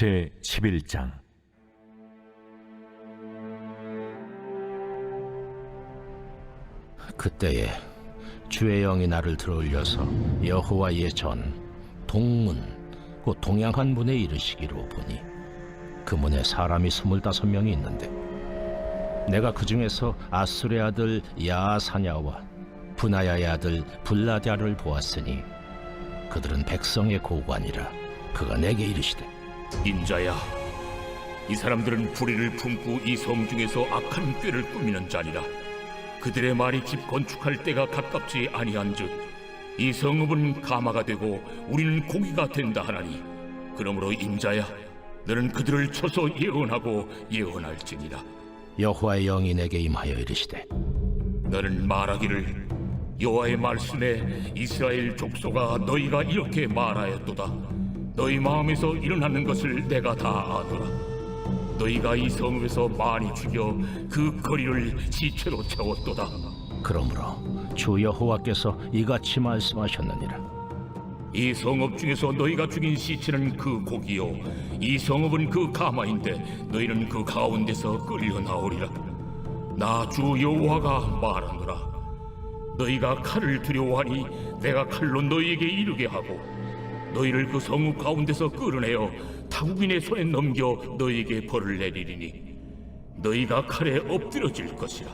제 11장. 그때에 주의 영이 나를 들어올려서 여호와의 전 동문 곧 동양한 문에 이르시기로 보니 그 문에 사람이 25명이 있는데 내가 그 중에서 아술의 아들 야사냐와 분하야의 아들 블라랴를 보았으니 그들은 백성의 고관이라. 그가 내게 이르시되 인자야, 이 사람들은 불의를 품고 이 성 중에서 악한 꾀를 꾸미는 자니라. 그들의 말이 집 건축할 때가 가깝지 아니한즉 이 성읍은 가마가 되고 우리는 고기가 된다 하나니, 그러므로 인자야, 너는 그들을 쳐서 예언하고 예언할지니라. 여호와의 영이 내게 임하여 이르시되 너는 말하기를, 여호와의 말씀에 이스라엘 족속아, 너희가 이렇게 말하였도다. 너희 마음에서 일어나는 것을 내가 다 아노라. 너희가 이 성읍에서 많이 죽여 그 거리를 시체로 채웠도다. 그러므로 주 여호와께서 이같이 말씀하셨느니라. 이 성읍 중에서 너희가 죽인 시체는 그 고기요, 이 성읍은 그 가마인데 너희는 그 가운데서 끌려 나오리라. 나 주 여호와가 말하노라. 너희가 칼을 두려워하니 내가 칼로 너희에게 이르게 하고 너희를 그 성읍 가운데서 끌어내어 타국인의 손에 넘겨 너희에게 벌을 내리리니 너희가 칼에 엎드려질 것이라.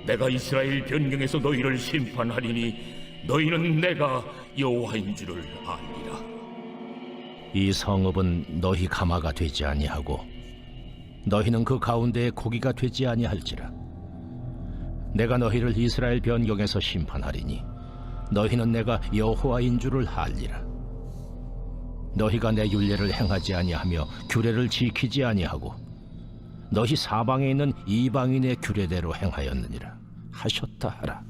내가 이스라엘 변경에서 너희를 심판하리니 너희는 내가 여호와인 줄을 아니라. 이 성읍은 너희 가마가 되지 아니하고 너희는 그 가운데에 고기가 되지 아니할지라. 내가 너희를 이스라엘 변경에서 심판하리니 너희는 내가 여호와인 줄을 알리라. 너희가 내 율례를 행하지 아니하며 규례를 지키지 아니하고 너희 사방에 있는 이방인의 규례대로 행하였느니라 하셨다 하라.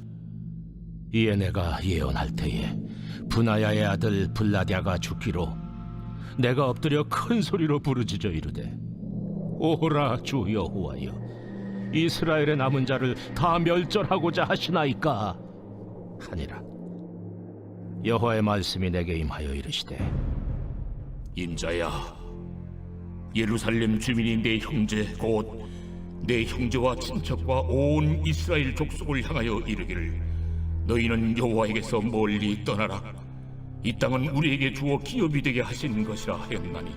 이에 내가 예언할 때에 분하야의 아들 블라랴가 죽기로 내가 엎드려 큰 소리로 부르짖어 이르되 오라 주 여호와여, 이스라엘의 남은 자를 다 멸절하고자 하시나이까 하니라. 여호와의 말씀이 내게 임하여 이르시되 인자야, 예루살렘 주민이 내 형제 곧 내 형제와 친척과 온 이스라엘 족속을 향하여 이르기를, 너희는 여호와에게서 멀리 떠나라. 이 땅은 우리에게 주어 기업이 되게 하신 것이라 하였나니,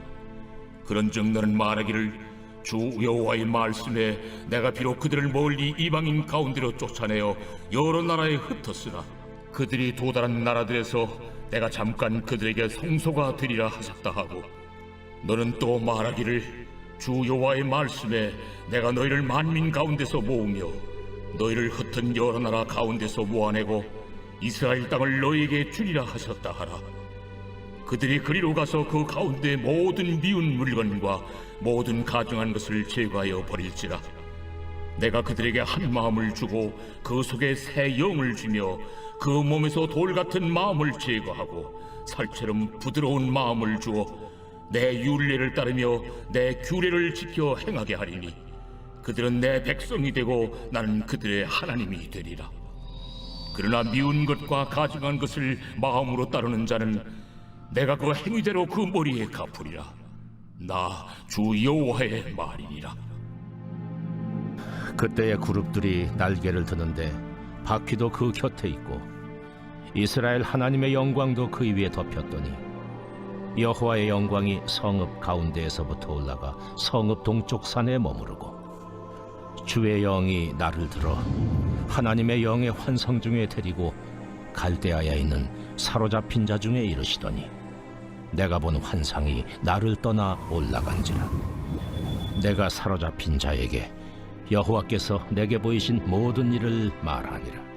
그런즉 너는 말하기를, 주 여호와의 말씀에 내가 비록 그들을 멀리 이방인 가운데로 쫓아내어 여러 나라에 흩었으나 그들이 도달한 나라들에서 내가 잠깐 그들에게 성소가 되리라 하셨다 하고, 너는 또 말하기를, 주 여호와의 말씀에 내가 너희를 만민 가운데서 모으며 너희를 흩은 여러 나라 가운데서 모아내고 이스라엘 땅을 너희에게 주리라 하셨다 하라. 그들이 그리로 가서 그 가운데 모든 미운 물건과 모든 가증한 것을 제거하여 버릴지라. 내가 그들에게 한 마음을 주고 그 속에 새 영을 주며 그 몸에서 돌 같은 마음을 제거하고 살처럼 부드러운 마음을 주어 내 율례를 따르며 내 규례를 지켜 행하게 하리니 그들은 내 백성이 되고 나는 그들의 하나님이 되리라. 그러나 미운 것과 가증한 것을 마음으로 따르는 자는 내가 그 행위대로 그 머리에 갚으리라. 나 주 여호와의 말이니라. 그때의 그룹들이 날개를 드는데 바퀴도 그 곁에 있고 이스라엘 하나님의 영광도 그 위에 덮였더니 여호와의 영광이 성읍 가운데에서부터 올라가 성읍 동쪽 산에 머무르고 주의 영이 나를 들어 하나님의 영의 환상 중에 데리고 갈대아에 있는 사로잡힌 자 중에 이르시더니 내가 본 환상이 나를 떠나 올라간지라. 내가 사로잡힌 자에게 여호와께서 내게 보이신 모든 일을 말하니라.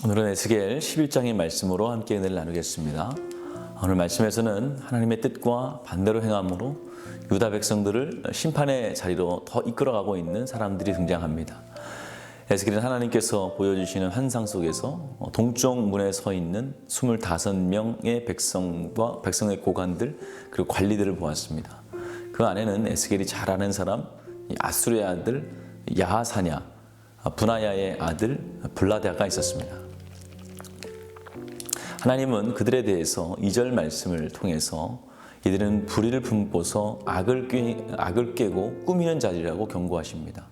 오늘은 에스겔 11장의 말씀으로 함께 은혜를 나누겠습니다. 오늘 말씀에서는 하나님의 뜻과 반대로 행함으로 유다 백성들을 심판의 자리로 더 이끌어가고 있는 사람들이 등장합니다. 에스겔은 하나님께서 보여주시는 환상 속에서 동쪽 문에 서 있는 25명의 백성과 백성의 고관들 그리고 관리들을 보았습니다. 그 안에는 에스겔이 잘 아는 사람 아술의 아들 야하사냐, 분하야의 아들 블라랴가 있었습니다. 하나님은 그들에 대해서 2절 말씀을 통해서 이들은 불의를 품고서 악을 꾀고 꾸미는 자들이라고 경고하십니다.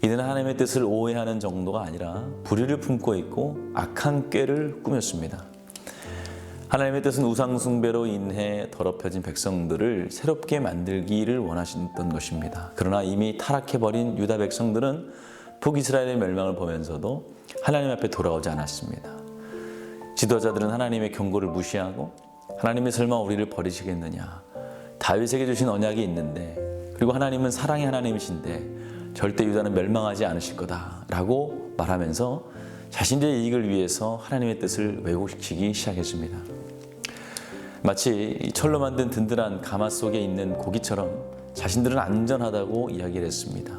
이들은 하나님의 뜻을 오해하는 정도가 아니라 불의를 품고 있고 악한 꾀를 꾸몄습니다. 하나님의 뜻은 우상 숭배로 인해 더럽혀진 백성들을 새롭게 만들기를 원하셨던 것입니다. 그러나 이미 타락해버린 유다 백성들은 북이스라엘의 멸망을 보면서도 하나님 앞에 돌아오지 않았습니다. 지도자들은 하나님의 경고를 무시하고 하나님이 설마 우리를 버리시겠느냐, 다윗에게 주신 언약이 있는데, 그리고 하나님은 사랑의 하나님이신데 절대 유다는 멸망하지 않으실 거다라고 말하면서 자신들의 이익을 위해서 하나님의 뜻을 왜곡시키기 시작했습니다. 마치 철로 만든 든든한 가마 속에 있는 고기처럼 자신들은 안전하다고 이야기를 했습니다.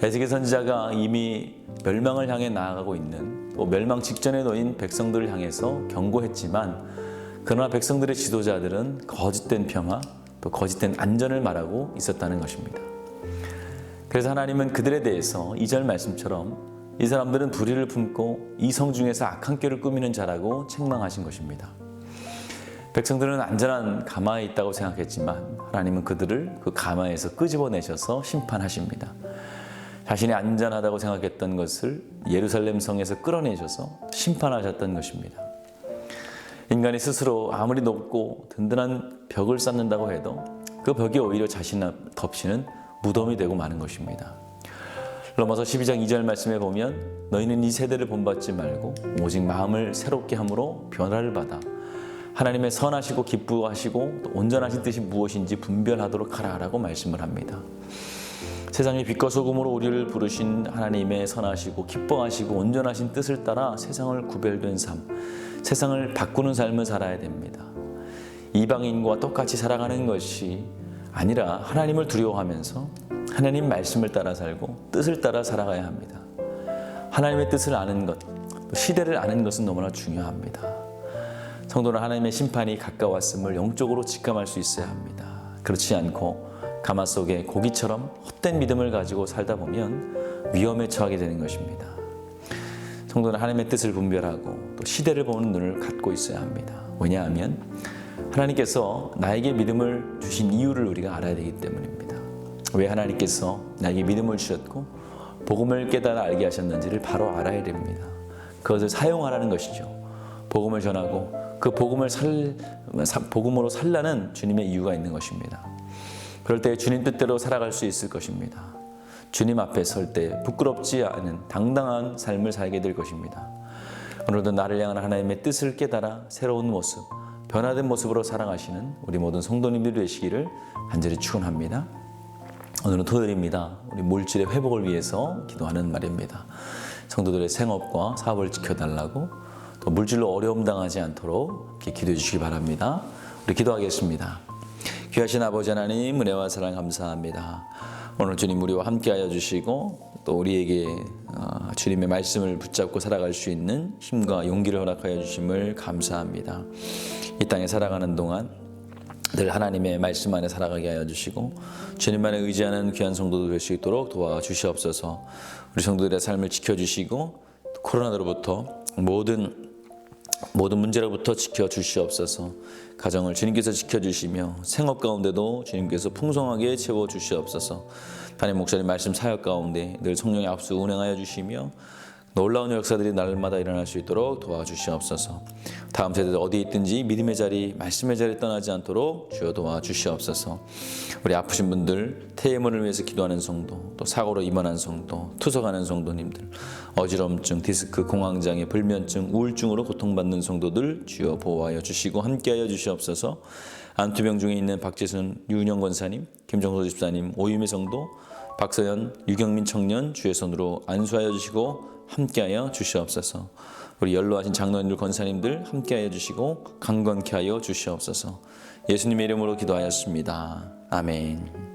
에스겔 선지자가 이미 멸망을 향해 나아가고 있는, 또 멸망 직전에 놓인 백성들을 향해서 경고했지만, 그러나 백성들의 지도자들은 거짓된 평화, 또 거짓된 안전을 말하고 있었다는 것입니다. 그래서 하나님은 그들에 대해서 2절 말씀처럼 이 사람들은 불의를 품고 이성 중에서 악한 꾀를 꾸미는 자라고 책망하신 것입니다. 백성들은 안전한 가마에 있다고 생각했지만 하나님은 그들을 그 가마에서 끄집어내셔서 심판하십니다. 자신이 안전하다고 생각했던 것을 예루살렘 성에서 끌어내셔서 심판하셨던 것입니다. 인간이 스스로 아무리 높고 든든한 벽을 쌓는다고 해도 그 벽이 오히려 자신을 덮치는 무덤이 되고 마는 것입니다. 로마서 12장 2절 말씀에 보면 너희는 이 세대를 본받지 말고 오직 마음을 새롭게 함으로 변화를 받아 하나님의 선하시고 기쁘하시고 또 온전하신 뜻이 무엇인지 분별하도록 하라라고 말씀을 합니다. 세상의 빛과 소금으로 우리를 부르신 하나님의 선하시고 기뻐하시고 온전하신 뜻을 따라 세상을 구별된 삶, 세상을 바꾸는 삶을 살아야 됩니다. 이방인과 똑같이 살아가는 것이 아니라 하나님을 두려워하면서 하나님 말씀을 따라 살고 뜻을 따라 살아가야 합니다. 하나님의 뜻을 아는 것, 시대를 아는 것은 너무나 중요합니다. 성도는 하나님의 심판이 가까웠음을 영적으로 직감할 수 있어야 합니다. 그렇지 않고 가마 속에 고기처럼 헛된 믿음을 가지고 살다 보면 위험에 처하게 되는 것입니다. 성도는 하나님의 뜻을 분별하고 또 시대를 보는 눈을 갖고 있어야 합니다. 왜냐하면 하나님께서 나에게 믿음을 주신 이유를 우리가 알아야 되기 때문입니다. 왜 하나님께서 나에게 믿음을 주셨고 복음을 깨달아 알게 하셨는지를 바로 알아야 됩니다. 그것을 사용하라는 것이죠. 복음을 전하고 그 복음으로 살라는 주님의 이유가 있는 것입니다. 그럴 때 주님 뜻대로 살아갈 수 있을 것입니다. 주님 앞에 설 때 부끄럽지 않은 당당한 삶을 살게 될 것입니다. 오늘도 나를 향한 하나님의 뜻을 깨달아 새로운 모습, 변화된 모습으로 살아가시는 우리 모든 성도님들이 되시기를 간절히 축원합니다. 오늘은 토요일입니다. 우리 물질의 회복을 위해서 기도하는 날입니다. 성도들의 생업과 사업을 지켜달라고, 또 물질로 어려움 당하지 않도록 이렇게 기도해 주시기 바랍니다. 우리 기도하겠습니다. 귀하신 아버지 하나님, 은혜와 사랑 감사합니다. 오늘 주님 우리와 함께하여 주시고 또 우리에게 주님의 말씀을 붙잡고 살아갈 수 있는 힘과 용기를 허락하여 주심을 감사합니다. 이 땅에 살아가는 동안 늘 하나님의 말씀 안에 살아가게 하여 주시고 주님만에 의지하는 귀한 성도들 될 수 있도록 도와주시옵소서. 우리 성도들의 삶을 지켜주시고 코로나로부터 모든 문제로부터 지켜주시옵소서. 가정을 주님께서 지켜주시며 생업 가운데도 주님께서 풍성하게 채워주시옵소서. 담임 목사님 말씀 사역 가운데 늘 성령의 압수 운행하여 주시며 놀라운 역사들이 날마다 일어날 수 있도록 도와주시옵소서. 다음 세대들 어디 있든지 믿음의 자리, 말씀의 자리 떠나지 않도록 주여 도와주시옵소서. 우리 아프신 분들, 퇴임을 위해서 기도하는 성도, 또 사고로 입원한 성도, 투석하는 성도님들, 어지럼증, 디스크, 공황장애, 불면증, 우울증으로 고통받는 성도들 주여 보호하여 주시고 함께하여 주시옵소서. 안투병 중에 있는 박재순, 유은영 권사님, 김정소 집사님, 오유미 성도, 박서연, 유경민 청년 주의 손으로 안수하여 주시고 함께하여 주시옵소서. 우리 연로하신 장로님들, 권사님들 함께하여 주시고 강건케 하여 주시옵소서. 예수님의 이름으로 기도하였습니다. 아멘.